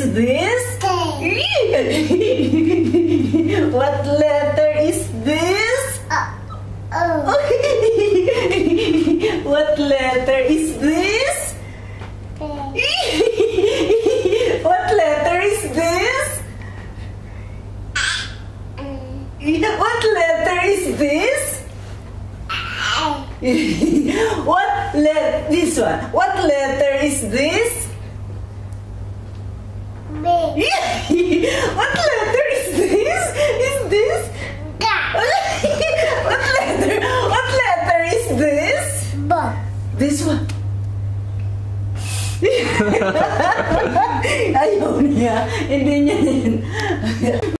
is this? What letter is this? What letter is this? What letter is this? What letter is this? This one. What letter is this? B. What letter is this? Is this? What letter is this? B. This one. Ayaw niya. Hindi niya yun.